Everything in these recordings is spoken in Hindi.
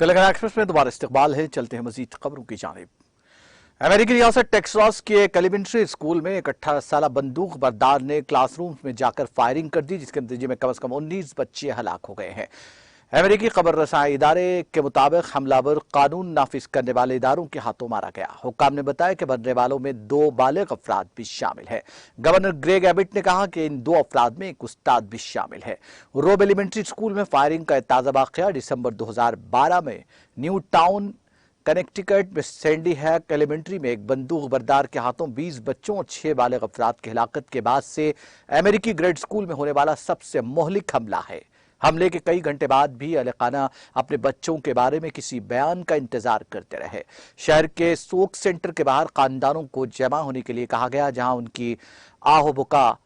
तेलंगाना एक्सप्रेस में दोबारा इस्तकबाल है। चलते हैं मजीद खबरों की जानिब। अमेरिकी रियासत टेक्सास के एक एलिमेंट्री स्कूल में एक 18 साल बंदूक बरदार ने क्लासरूम में जाकर फायरिंग कर दी, जिसके नतीजे में कम से कम 19 बच्चे हलाक हो गए हैं। अमेरिकी खबर रसाई इदारे के मुताबिक हमलावर कानून नाफिज करने वाले इदारों के हाथों मारा गया। हुक्काम ने बताया कि मरने वालों में 2 बालिग अफराद भी शामिल है। गवर्नर ग्रेग एबिट ने कहा कि इन 2 अफराद में एक उस्ताद भी शामिल है। रोब एलिमेंट्री स्कूल में फायरिंग का ताज़ा वाक़या दिसंबर 2012 में न्यू टाउन कनेक्टिकट में सैंडी हैक एलिमेंट्री में एक बंदूक बरदार के हाथों 20 बच्चों और 6 बालिग अफराद की हलाकत के बाद से अमेरिकी ग्रेड स्कूल में होने वाला सबसे मोहलिक हमला है। हमले के कई घंटे बाद भी अहलखाना अपने बच्चों के बारे में किसी बयान का इंतजार करते रहे। शहर के सोक सेंटर के बाहर खानदानों को जमा होने के लिए कहा गया, जहां उनकी आहो-बुका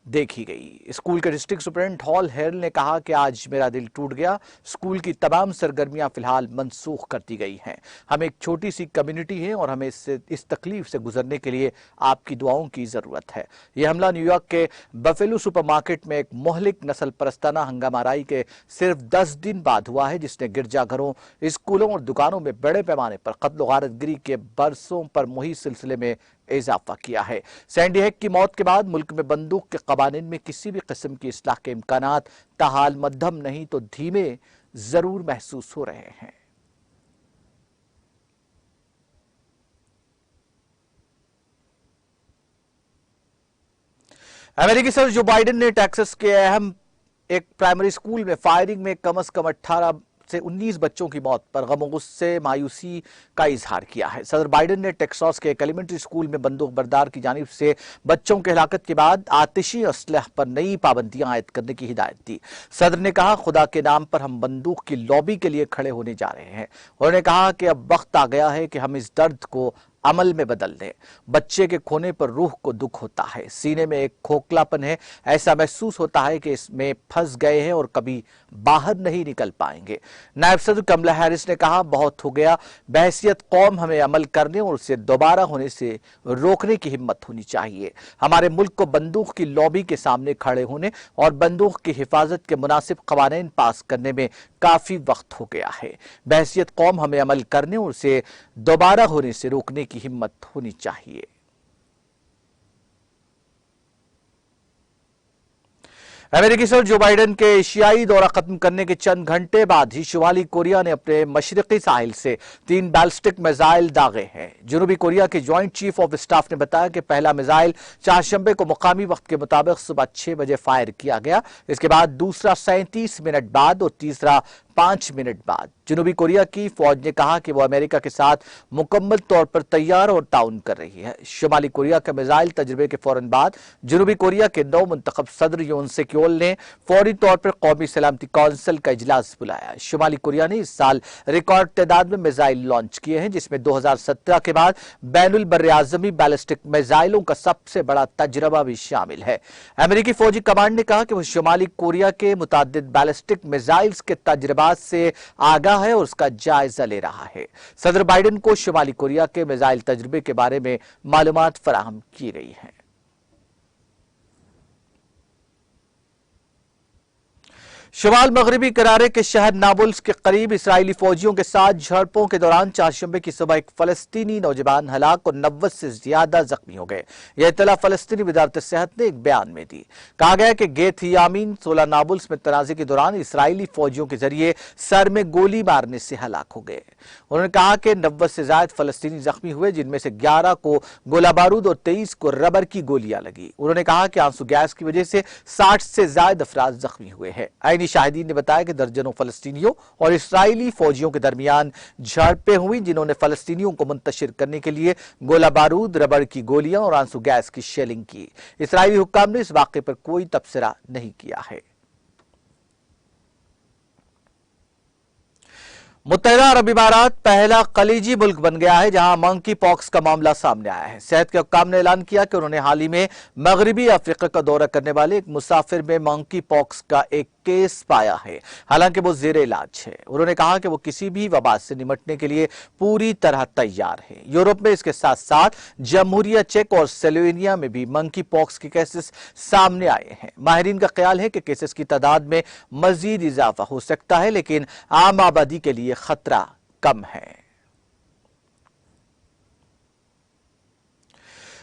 देखी गई। स्कूल के डिस्ट्रिक्ट सुपरिटेंडेंट हॉल हेरल ने कहा कि आज मेरा दिल टूट गया। स्कूल की तमाम सरगर्मियां फिलहाल मनसूख कर दी गई हैं। हम एक छोटी सी कम्युनिटी हैं और हमें इस तकलीफ से गुजरने के लिए आपकी दुआओं की जरूरत है। यह हमला न्यूयॉर्क के बफेलो सुपरमार्केट में एक मोहलिक नस्ल परस्ताना हंगामाराई के सिर्फ 10 दिन बाद हुआ है, जिसने गिरजाघरों, स्कूलों और दुकानों में बड़े पैमाने पर कत्ल गारतगिरी के बरसों पर मुहित सिलसिले में इजाफा किया है। सैंडी हैक की मौत के बाद मुल्क में बंदूक के कवानीन में किसी भी किस्म की इस्लाह के इम्कानात ताहाल मध्यम नहीं तो धीमे जरूर महसूस हो रहे हैं। अमेरिकी सदर जो बाइडेन ने टेक्सास के अहम एक प्राइमरी स्कूल में फायरिंग में कम से कम 18 से 19 बच्चों की मौत पर गम गुस्से मायूसी का इजहार किया है। सदर बाइडेन ने टेक्सास के एक एलिमेंट्री स्कूल में बंदूक बरदार की जानिब से बच्चों की हलाकत के बाद आतिशी असलह पर नई पाबंदियां आयद करने की हिदायत दी। सदर ने कहा, खुदा के नाम पर हम बंदूक की लॉबी के लिए खड़े होने जा रहे हैं। उन्होंने कहा कि अब वक्त आ गया है कि हम इस दर्द को अमल में बदल दें। बच्चे के खोने पर रूह को दुख होता है, सीने में एक खोखलापन है, ऐसा महसूस होता है कि इसमें फंस गए हैं और कभी बाहर नहीं निकल पाएंगे। नायब सदर कमला हैरिस ने कहा, बहुत हो गया, बहैसियत कौम हमें अमल करने और उसे दोबारा होने से रोकने की हिम्मत होनी चाहिए। हमारे मुल्क को बंदूक की लॉबी के सामने खड़े होने और बंदूक की हिफाजत के मुनासिब कवानीन पास करने में काफी वक्त हो गया है। बहैसियत कौम हमें अमल करने और उसे दोबारा होने से रोकने की हिम्मत होनी चाहिए। अमेरिकी सदर जो बाइडेन के एशियाई दौरा खत्म करने के चंद घंटे बाद ही शुमाली कोरिया ने अपने मशरकी साहिल से 3 बैलिस्टिक मिसाइल दागे हैं। जनूबी कोरिया के ज्वाइंट चीफ ऑफ स्टाफ ने बताया कि पहला मिसाइल चारशंबे को मुकामी वक्त के मुताबिक सुबह 6 बजे फायर किया गया। इसके बाद दूसरा 37 मिनट बाद और तीसरा 5 मिनट बाद। जनूबी कोरिया की फौज ने कहा कि वो अमेरिका के साथ मुकम्मल तौर पर तैयार और ताउन कर रही है। शुमाली कोरिया के मिसाइल तजर्बे के फौरन बाद जनूबी कोरिया के नौ मुंतखब सदर योन सेक्योल ने फौरी तौर पर कौमी सलामती काउंसिल का इजलास बुलाया। शुमाली कोरिया ने इस साल रिकॉर्ड तादाद में मिसाइल लॉन्च किए हैं, जिसमें 2017 के बाद बैनुल बर्रे-आज़मी बैलिस्टिक मिसाइलों का सबसे बड़ा तजर्बा भी शामिल है। अमेरिकी फौजी कमांड ने कहा कि वो शुमाली कोरिया के मुतादिद बैलिस्टिक मिसाइल्स के तजर्बा से आगाह है और उसका जायजा ले रहा है। सदर बाइडेन को शुमाली कोरिया के मिसाइल तजर्बे के बारे में मालूमात फराहम की रही है। शुमाल मगरबी किनारे के शहर नाबुल्स के करीब इसराइली फौजियों के साथ झड़पों के दौरान चारशंबे की सुबह एक फलस्तीनी नौजवान हलाक और 90 से ज्यादा जख्मी हो गए। यह इत्तला फलस्तीनी वजारत सेहत ने एक बयान में दी। कहा गया कि गेथ यामीन 16 नाबुल्स में तनाजे के दौरान इसराइली फौजियों के जरिए सर में गोली मारने से हलाक हो गए। उन्होंने कहा कि 90 से ज्यादा फलस्तीनी जख्मी हुए, जिनमें से 11 को गोला बारूद और 23 को रबर की गोलियां लगी। उन्होंने कहा कि आंसू गैस की वजह से 60 से ज्यादा अफराद जख्मी हुए हैं। शाहिदीन ने बताया कि दर्जनों फलस्तीनियों और इसराइली फौजियों के दरमियान झड़पें हुई, जिन्होंने फलस्तीनियों को मुंतशिर करने के लिए गोला बारूद, रबड़ की गोलियां और आंसू गैस की शेलिंग की। इसराइली हुक्काम ने इस वाक़े पर कोई तबसरा नहीं किया है। मुत्तहिदा अरब इमारात पहला खलीजी मुल्क बन गया है जहां मंकी पॉक्स का मामला सामने आया है। सेहत के हुक्काम ने ऐलान किया कि उन्होंने हाल ही में मगरबी अफ्रीका का दौरा करने वाले एक मुसाफिर में मंकी पॉक्स का एक केस पाया है, हालांकि वो जेर इलाज है। उन्होंने कहा कि वो किसी भी वबा से निपटने के लिए पूरी तरह तैयार है। यूरोप में इसके साथ साथ जमहूरिया चेक और स्लोवेनिया में भी मंकी पॉक्स के केसेस सामने आए हैं। माहिरीन का ख्याल है कि केसेस की तादाद में मजीद इजाफा हो सकता है, लेकिन आम आबादी के लिए लिए खतरा कम है।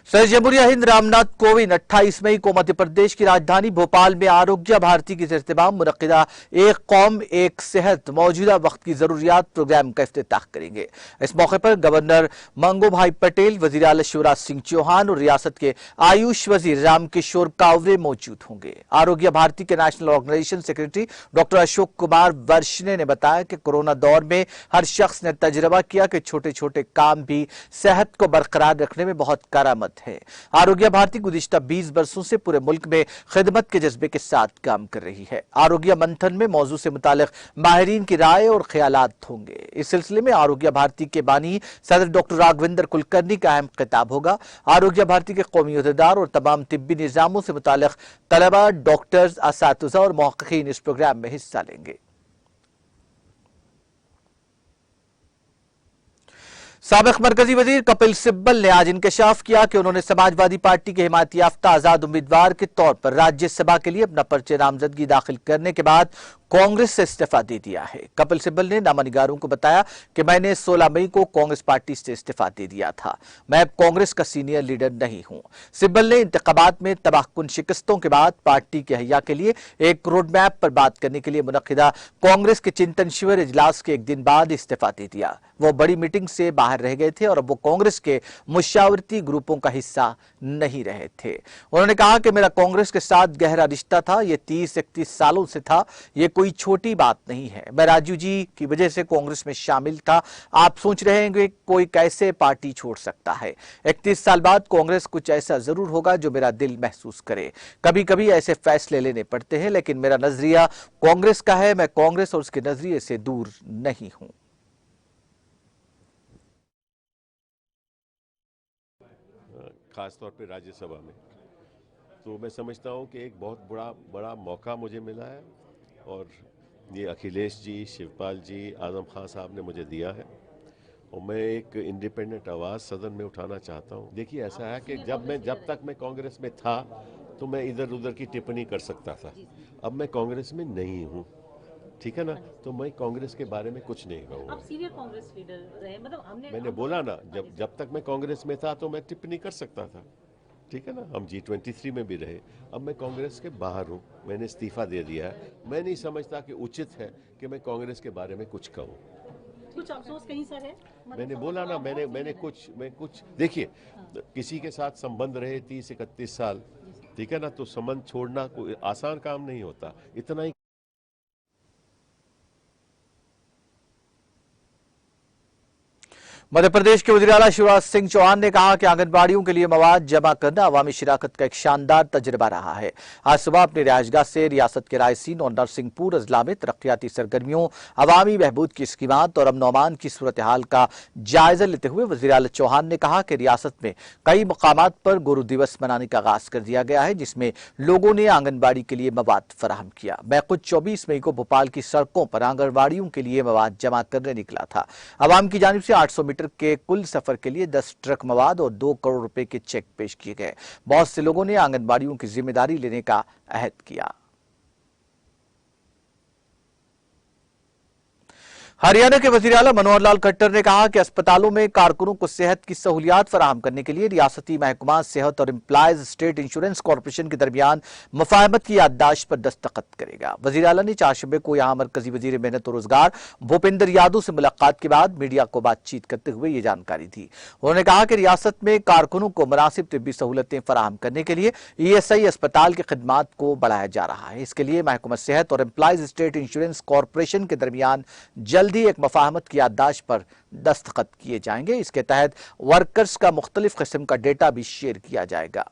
सदर जमहूरिया हिंद रामनाथ कोविंद 28 मई को मध्य प्रदेश की राजधानी भोपाल में आरोग्य भारती के इस्तेमाल मुनक्किदा एक कौम एक सेहत मौजूदा वक्त की जरूरियात प्रोग्राम का इफ्तिताह करेंगे। इस मौके पर गवर्नर मंगू भाई पटेल, वजीर आला शिवराज सिंह चौहान और रियासत के आयुष वजीर रामकिशोर कावरे मौजूद होंगे। आरोग्य भारती के national organisation secretary doctor Ashok Kumar Varshney ने बताया कि कोरोना दौर में हर शख्स ने तजुर्बा किया कि छोटे छोटे काम भी सेहत को बरकरार रखने में बहुत कारआमद है। आरोग्य भारती गुज़िश्ता 20 वर्षों से पूरे मुल्क में खिदमत के जज्बे के साथ काम कर रही है। आरोग्य मंथन में मौजू से मुतालिक माहिरीन की राय और ख्यालात होंगे। इस सिलसिले में आरोग्य भारती के बानी सदर डॉक्टर राघवेंद्र कुलकर्णी का अहम खिताब होगा। आरोग्य भारती के कौमी अहदेदार और तमाम तिब्बी निज़ामों से मुतालिक तलबा, डॉक्टर्स, असातिज़ा और मुहक्किकीन इस प्रोग्राम में हिस्सा लेंगे। साबिक मरकजी वजीर कपिल सिब्बल ने आज इंकशाफ किया कि उन्होंने समाजवादी पार्टी के हिमायत याफ्ता आजाद उम्मीदवार के तौर पर राज्यसभा के लिए अपना पर्चे नामजदगी दाखिल करने के बाद कांग्रेस से इस्तीफा दे दिया है। कपिल सिब्बल ने नामानिगारों को बताया कि मैंने 16 मई को कांग्रेस पार्टी से इस्तीफा दे दिया था। मैं अब कांग्रेस का सीनियर लीडर नहीं हूं। सिब्बल ने इंतखाबात में तबाहकुन शिकस्तों के बाद पार्टी के हया के लिए एक रोड मैप पर बात करने के लिए मुनक्किदा कांग्रेस के चिंतन शिविर इजलास के एक दिन बाद इस्तीफा दे दिया। वो बड़ी मीटिंग से बाहर रह गए थे और अब वो कांग्रेस के मुशावरती ग्रुपों का हिस्सा नहीं रहे थे। उन्होंने कहा कि मेरा कांग्रेस के साथ गहरा रिश्ता था, ये 30-31 सालों से था, ये कोई छोटी बात नहीं है। मैं राजीव जी की वजह से कांग्रेस में शामिल था। आप सोच रहे हैं कि कोई कैसे पार्टी छोड़ सकता है। 31 साल बाद कांग्रेस कुछ ऐसा जरूर होगा जो मेरा दिल महसूस करे। कभी कभी ऐसे फैसले लेने पड़ते हैं, लेकिन मेरा नजरिया कांग्रेस का है। मैं कांग्रेस और उसके नजरिए से दूर नहीं हूं। खास तौर पे राज्यसभा में तो मैं समझता हूं कि एक बहुत बड़ा मौका मुझे मिला है और ये अखिलेश जी, शिवपाल जी, आजम खान साहब ने मुझे दिया है और मैं एक इंडिपेंडेंट आवाज़ सदन में उठाना चाहता हूं। देखिए, ऐसा है कि जब तक मैं कांग्रेस में था तो मैं इधर उधर की टिप्पणी कर सकता था। अब मैं कांग्रेस में नहीं हूं, ठीक है ना, तो मैं कांग्रेस के बारे में कुछ नहीं कहूँगा। आप सीनियर कांग्रेस लीडर रहे, मतलब मैंने बोला ना, जब तक मैं कांग्रेस में था तो मैं टिप्पणी कर सकता था, ठीक है ना। हम G23 में भी रहे। अब मैं कांग्रेस के बाहर हूँ, मैंने इस्तीफा दे दिया है। मैं नहीं समझता कि उचित है कि मैं कांग्रेस के बारे में कुछ कहूँ। कुछ अफसोस कहीं सर है? मैंने बोला ना, मैंने कुछ देखिए, किसी के साथ संबंध रहे 30-31 साल, ठीक है ना, तो संबंध छोड़ना कोई आसान काम नहीं होता। इतना ही मध्य प्रदेश के वज़ीर आला शिवराज सिंह चौहान ने कहा कि आंगनबाड़ियों के लिए मवाद जमा करना अवामी शिराकत का एक शानदार तजुर्बा रहा है। आज सुबह अपनी रिहायशगाह से रियासत के रायसीन और नरसिंहपुर अजला में तरक्याती सरगर्मियों, अवामी बहबूद की स्कीमात और अमन अमान की सूरत हाल का जायजा लेते हुए वज़ीर आला चौहान ने कहा कि रियासत में कई मकामात पर गुरु दिवस मनाने का आगाज कर दिया गया है, जिसमें लोगों ने आंगनबाड़ी के लिए मवाद फराहम किया। मैं खुद 24 मई को भोपाल की सड़कों पर आंगनबाड़ियों के लिए मवाद जमा करने निकला था। अवाम की जानिब से 800 मीटर के कुल सफर के लिए 10 ट्रक मवाद और 2 करोड़ रुपए के चेक पेश किए गए। बहुत से लोगों ने आंगनबाड़ियों की जिम्मेदारी लेने का अहद किया। हरियाणा के वज़ीर आला मनोहर लाल खट्टर ने कहा कि अस्पतालों में कारकुनों को सेहत की सहूलियात फराहम करने के लिए रियासती महकमा सेहत और एम्प्लॉयज स्टेट इंश्योरेंस कॉर्पोरेशन के दरमियान मुफाहमत की याददाश्त पर दस्तखत करेगा। वज़ीर आला ने 4 शबे को यहां मरकजी वज़ीर मेहनत और रोजगार भूपेंद्र यादव से मुलाकात के बाद मीडिया को बातचीत करते हुए ये जानकारी दी। उन्होंने कहा कि रियासत में कारकुनों को मुनासिब तिब्बी सहूलतें फराहम करने के लिए ESI अस्पताल की खिदमात को बढ़ाया जा रहा है। इसके लिए महकमा सेहत और एम्प्लॉयज स्टेट इंश्योरेंस कॉर्पोरेशन के दरमियान जल्दी एक मुफाहमत की याददाश्त पर दस्तखत किए जाएंगे। इसके तहत वर्कर्स का मुख्तलिफ किस्म का डेटा भी शेयर किया जाएगा।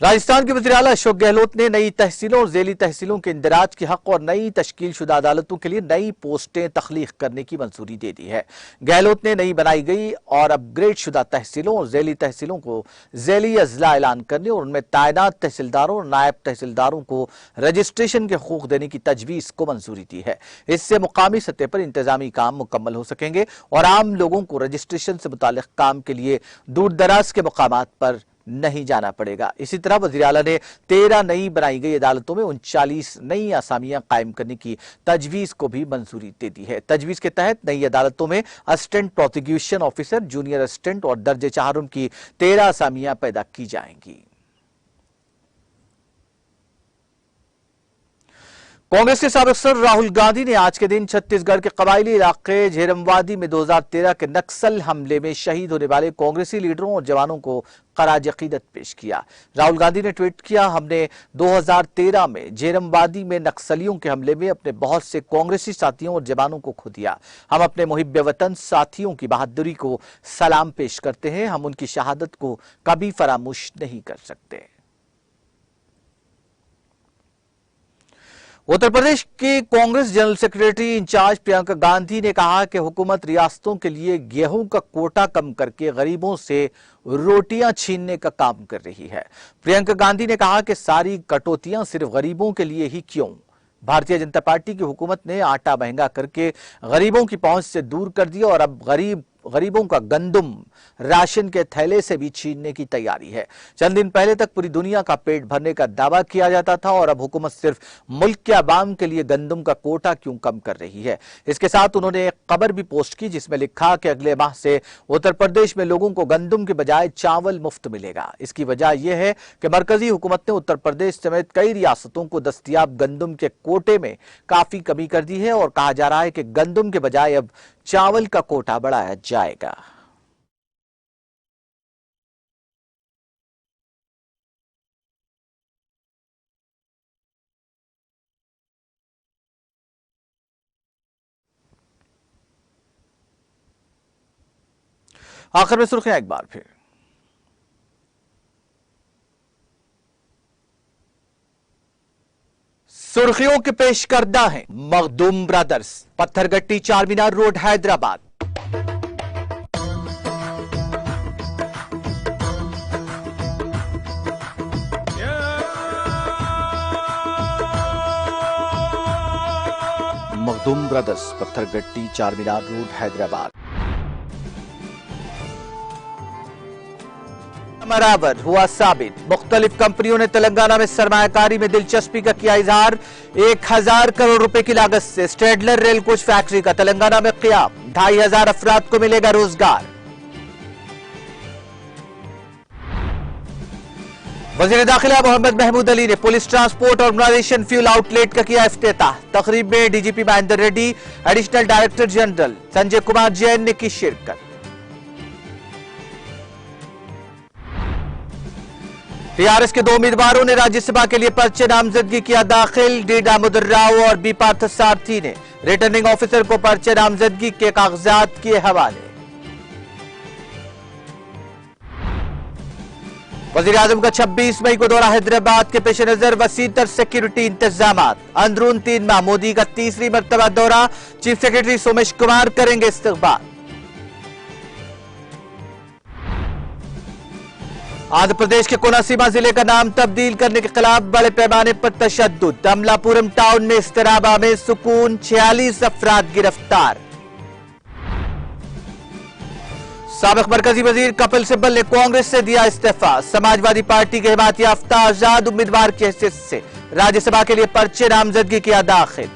राजस्थान के वज़ीर आला अशोक गहलोत ने नई तहसीलों और ज़ेली तहसीलों के इंदराज के हक और नई तश्कील शुदा अदालतों के लिए नई पोस्टें तख्लीक करने की मंजूरी दे दी है। गहलोत ने नई बनाई गई और अपग्रेड शुदा तहसीलों और ज़ेली तहसीलों को ज़ेली अजला ऐलान करने और उनमें तैनात तहसीलदारों और नायब तहसीलदारों को रजिस्ट्रेशन के हकूक देने की तजवीज़ को मंजूरी दी है। इससे मुकामी सतह पर इंतजामी काम मुकम्मल हो सकेंगे और आम लोगों को रजिस्ट्रेशन से मुताल्लिक काम के लिए दूर दराज के मकामात पर नहीं जाना पड़ेगा। इसी तरह वज़ीर आला ने 13 नई बनाई गई अदालतों में 39 नई असामियां कायम करने की तजवीज को भी मंजूरी दे दी है। तजवीज के तहत नई अदालतों में assistant prosecution officer, junior assistant और दर्जे चाहरुम की 13 असामियां पैदा की जाएंगी। कांग्रेस के साबिक सदर राहुल गांधी ने आज के दिन छत्तीसगढ़ के कबायली इलाके झेरमवादी में 2013 के नक्सल हमले में शहीद होने वाले कांग्रेसी लीडरों और जवानों को खराज अकीदत पेश किया। राहुल गांधी ने ट्वीट किया, हमने 2013 में झेरमवादी में नक्सलियों के हमले में अपने बहुत से कांग्रेसी साथियों और जवानों को खो दिया। हम अपने मुहिब्बे वतन साथियों की बहादुरी को सलाम पेश करते हैं। हम उनकी शहादत को कभी फरामोश नहीं कर सकते। उत्तर प्रदेश के Congress general secretary incharge Priyanka Gandhi ने कहा कि हुकूमत रियासतों के लिए गेहूं का कोटा कम करके गरीबों से रोटियां छीनने का काम कर रही है। प्रियंका गांधी ने कहा कि सारी कटौतियां सिर्फ गरीबों के लिए ही क्यों। भारतीय जनता पार्टी की हुकूमत ने आटा महंगा करके गरीबों की पहुंच से दूर कर दिया और अब गरीबों का गंदुम राशन के थैले से भी छीनने की तैयारी है। चंद दिन पहले तक पूरी दुनिया का पेट भरने का दावा किया जाता था और अब हुकूमत सिर्फ मुल्क के अवाम के लिए गंदुम का कोटा क्यों कम कर रही है। इसके साथ उन्होंने एक खबर भी पोस्ट की जिसमें लिखा कि अगले माह से उत्तर प्रदेश में लोगों को गंदुम के बजाय चावल मुफ्त मिलेगा। इसकी वजह यह है कि मरकजी हुकूमत ने उत्तर प्रदेश समेत कई रियासतों को दस्तयाब गंदुम के कोटे में काफी कमी कर दी है और कहा जा रहा है कि गंदुम के बजाय अब चावल का कोटा बढ़ाया जाएगा। आखिर में सुर्खियां एक बार फिर। सुर्खियों के पेश करदा हैं Makhdoom brothers, Pathergatti Charminar road Hyderabad. Makhdoom brothers, Pathergatti Charminar road Hyderabad. बराबर हुआ साबित, मुख्तलिफ कंपनियों ने तेलंगाना में सरमायाकारी में दिलचस्पी का किया इजहार। 1000 करोड़ रुपए की लागत से स्ट्रेडलर रेल कोच फैक्ट्री का तेलंगाना में क़याम, 2500 अफराद को मिलेगा रोजगार। वजीर दाखिला मोहम्मद महमूद अली ने पुलिस ट्रांसपोर्ट और ऑर्गेनाइजेशन फ्यूल आउटलेट का किया इफ्तिताह। तकरीब में DGP Mahendra Reddy, additional director general Sanjay Kumar Jain ने की शिरकत। टीआरएस के 2 उम्मीदवारों ने राज्यसभा के लिए पर्चे नामजदगी किया दाखिल। डी दामोदर राव और बी पार्थसारथी ने रिटर्निंग ऑफिसर को पर्चे नामजदगी के कागजात किए हवाले। वजीर आजम का 26 मई को दौरा हैदराबाद के पेश नजर वसीतर सिक्योरिटी इंतजामात। अंदरून 3 माह मोदी का तीसरी मरतबा दौरा, चीफ सेक्रेटरी सोमेश कुमार करेंगे इस्तकबाल। आंध्र प्रदेश के कोनासीमा जिले का नाम तब्दील करने के खिलाफ बड़े पैमाने पर तशद्दुद। अमलापुरम टाउन में इस्तेराबा में सुकून, 46 अफराद गिरफ्तार। साबिक मरकजी वजीर कपिल सिब्बल ने कांग्रेस से दिया इस्तीफा। समाजवादी पार्टी के हिमायत याफ्ता आजाद उम्मीदवार की हैसियत से राज्यसभा के लिए पर्चे नामजदगी किया दाखिल।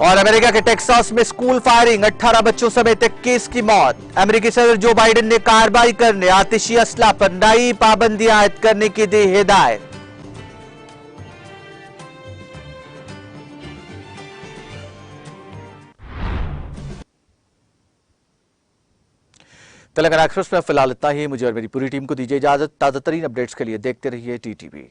और अमेरिका के टेक्सास में स्कूल फायरिंग, 18 बच्चों समेत 21 की मौत। अमेरिकी सदर जो बाइडेन ने कार्रवाई करने आतिशी असला पर नई पाबंदियां आयद करने की दी हिदायत। तेलंगाना एक्सप्रेस में फिलहाल इतना ही। मुझे और मेरी पूरी टीम को दीजिए इजाजत। ताजा तरीन अपडेट्स के लिए देखते रहिए टीटीवी।